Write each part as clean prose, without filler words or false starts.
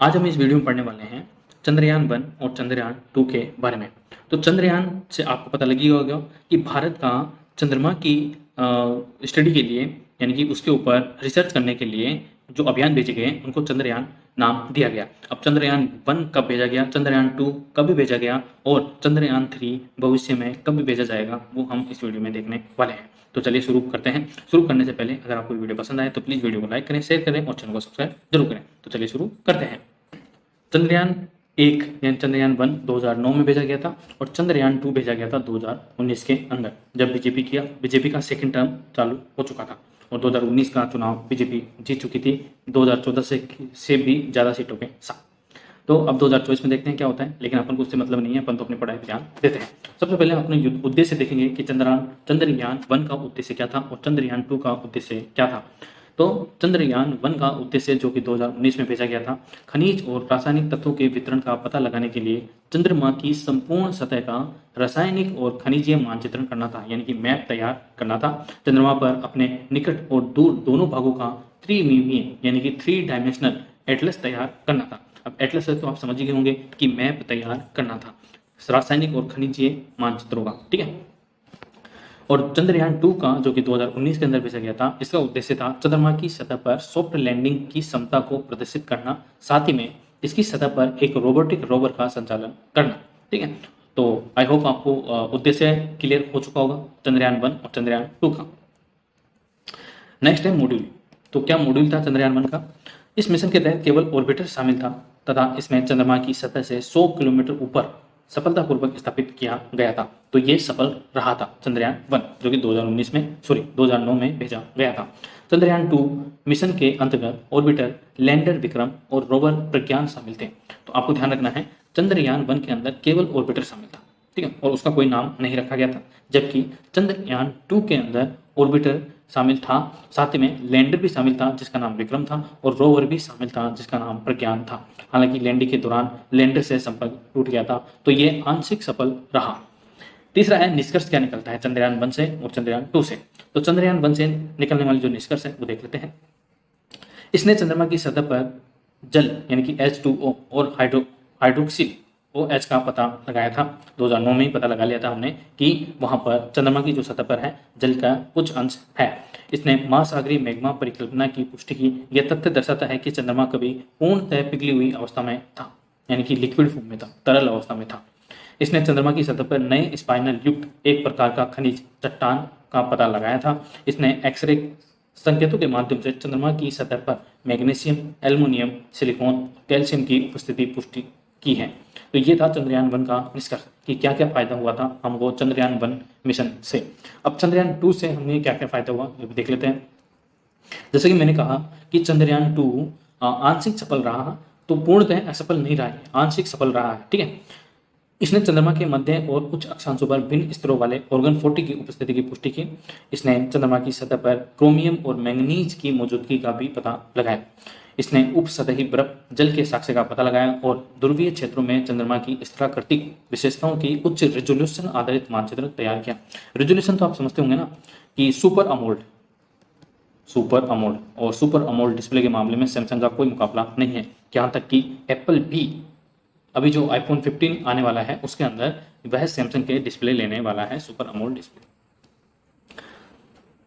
आज हम इस वीडियो में पढ़ने वाले हैं चंद्रयान 1 और चंद्रयान 2 के बारे में। तो चंद्रयान से आपको पता लगी होगा कि भारत का चंद्रमा की स्टडी के लिए यानी कि उसके ऊपर रिसर्च करने के लिए जो अभियान भेजे गए उनको चंद्रयान नाम दिया गया। अब चंद्रयान 1 कब भेजा गया, चंद्रयान 2 कब भेजा गया और चंद्रयान 3 भविष्य में कब भेजा जाएगा, वो हम इस वीडियो में देखने वाले हैं। तो चलिए शुरू करते हैं। शुरू करने से पहले अगर आपको वीडियो पसंद आए तो प्लीज़ वीडियो को लाइक करें, शेयर करें और चैनल को सब्सक्राइब जरूर करें। तो चलिए शुरू करते हैं। चंद्रयान 1 यानी चंद्रयान 1 2009 में भेजा गया था और चंद्रयान 2 भेजा गया था 2019 के अंदर, जब बीजेपी का सेकंड टर्म चालू हो चुका था और 2019 का चुनाव बीजेपी जीत चुकी थी 2014 से भी ज़्यादा सीटों के साथ। तो अब 2024 में देखते हैं क्या होता है, लेकिन अपन को उससे मतलब नहीं है, अपन तो अपनी पढ़ाई पर ध्यान देते हैं। सबसे पहले अपने उद्देश्य देखेंगे कि चंद्रयान 1 का उद्देश्य क्या था और चंद्रयान 2 का उद्देश्य क्या था। तो चंद्रयान 1 का उद्देश्य जो कि 2019 में भेजा गया था, खनिज और रासायनिक तत्वों के वितरण का पता लगाने के लिए चंद्रमा की संपूर्ण सतह का रासायनिक और खनिजीय मानचित्रण करना था, यानी कि मैप तैयार करना था। चंद्रमा पर अपने निकट और दूर दोनों भागों का त्रिमिमीय यानी कि 3 डायमेंशनल एटलस तैयार करना था। अब एटलस से तो आप समझ ही गए होंगे कि मैप तैयार करना था रासायनिक और खनिजीय मानचित्रों का, ठीक है। और चंद्रयान 2 का जो कि 2019 के अंदर भेजा गया था, इसका उद्देश्य था चंद्रमा की सतह पर सॉफ्ट लैंडिंग की क्षमता को प्रदर्शित करना, साथ ही में इसकी सतह पर एक रोबोटिक रोवर का संचालन करना, ठीक है। तो आई होप आपको उद्देश्य क्लियर हो चुका होगा चंद्रयान 1 और चंद्रयान 2 का। नेक्स्ट है मॉड्यूल। तो क्या मॉड्यूल था चंद्रयान 1 का? इस मिशन के तहत केवल ऑर्बिटर शामिल था तथा इसमें चंद्रमा की सतह से 100 किलोमीटर ऊपर सफलतापूर्वक स्थापित किया गया था। तो ये सफल रहा था चंद्रयान 1, जो कि 2009 में भेजा गया था। चंद्रयान 2 मिशन के अंतर्गत ऑर्बिटर, लैंडर विक्रम और रोवर प्रज्ञान शामिल थे। तो आपको ध्यान रखना है, चंद्रयान 1 के अंदर केवल ऑर्बिटर शामिल था, ठीक है, और उसका कोई नाम नहीं रखा गया था। जबकि चंद्रयान 2 के अंदर ऑर्बिटर शामिल था, साथ में लैंडर भी शामिल था जिसका नाम विक्रम था और रोवर भी शामिल था जिसका नाम प्रज्ञान था। हालांकि लैंडिंग के दौरान लैंडर से संपर्क टूट गया था, तो ये आंशिक सफल रहा। तीसरा है निष्कर्ष क्या निकलता है चंद्रयान 1 से और चंद्रयान 2 से। तो चंद्रयान 1 से निकलने वाली जो निष्कर्ष है वो देख लेते हैं। इसने चंद्रमा की सतह पर जल यानी कि H2O और हाइड्रोक्सिल OH का पता लगाया था। 2009 में ही पता लगा लिया था हमने कि वहां पर चंद्रमा की जो सतह पर है जल का कुछ अंश है। इसने महासागरीय मैग्मा परिकल्पना की पुष्टि की। यह तथ्य दर्शाता है कि चंद्रमा कभी पूर्णतः पिघली हुई अवस्था में था, यानी कि लिक्विड फॉर्म में था, तरल अवस्था में था। इसने चंद्रमा की सतह पर नए स्पाइनल युक्त एक प्रकार का खनिज चट्टान का पता लगाया था। इसने एक्सरे संकेतों के माध्यम से चंद्रमा की सतह पर मैग्नीशियम, एल्युमिनियम, सिलिकॉन, कैल्शियम की उपस्थिति पुष्टि की है। तो ये था चंद्रयान 1 का निष्कर्ष कि क्या क्या फायदा हुआ था हमको चंद्रयान 1 मिशन से। अब चंद्रयान 2 से हमें क्या क्या फायदा हुआ ये भी देख लेते हैं। जैसे कि मैंने कहा कि चंद्रयान 2 आंशिक सफल रहा, तो पूर्णतः असफल नहीं रहा है, आंशिक सफल रहा है, ठीक है। इसने चंद्रमा के मध्य और उच्च अक्षांशों पर भिन्न स्तरों वाले ऑर्गन 40 की उपस्थिति की पुष्टि की। इसने चंद्रमा की सतह पर क्रोमियम और मैंगनीज की मौजूदगी का भी पता लगाया। इसने उपसतही बर्फ जल के साक्ष्य का पता लगाया और ध्रुवीय क्षेत्रों में चंद्रमा की स्थलाकृतिक विशेषताओं की उच्च रेजोल्यूशन आधारित मानचित्र तैयार किया। रेजोल्यूशन तो आप समझते होंगे ना कि सुपर अमोल्ड और सुपर अमोल्ड डिस्प्ले के मामले में सैमसंग का कोई मुकाबला नहीं है। यहाँ तक कि एप्पल भी अभी जो आईफोन 15 आने वाला है उसके अंदर वह सैमसंग के डिस्प्ले लेने वाला है, सुपर अमोल्ड डिस्प्ले।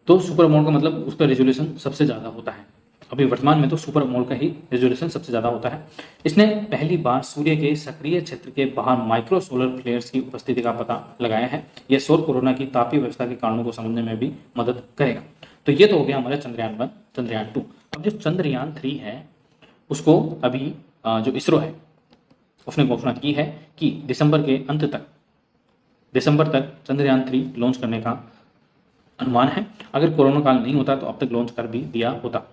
तो सुपर अमोल्ड का मतलब उसका रेजोल्यूशन सबसे ज़्यादा होता है। अभी वर्तमान में तो सुपर अमोल्ड का ही रेजोल्यूशन सबसे ज़्यादा होता है। इसने पहली बार सूर्य के सक्रिय क्षेत्र के बाहर माइक्रो सोलर फ्लेयर्स की उपस्थिति का पता लगाया है। यह सौर कोरोना की तापीय व्यवस्था के कारणों को समझने में भी मदद करेगा। तो ये तो हो गया हमारा चंद्रयान 1, चंद्रयान 2। अब जो चंद्रयान 3 है उसको अभी जो इसरो है उसने घोषणा की है कि दिसंबर तक चंद्रयान 3 लॉन्च करने का अनुमान है। अगर कोरोना काल नहीं होता तो अब तक लॉन्च कर भी दिया होता।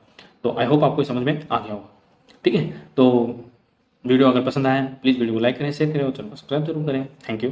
तो आई होप आपको समझ में आ गया होगा, ठीक है। तो वीडियो अगर पसंद आया प्लीज़ वीडियो को लाइक करें, शेयर करें और चैनल को सब्सक्राइब जरूर करें। Thank you.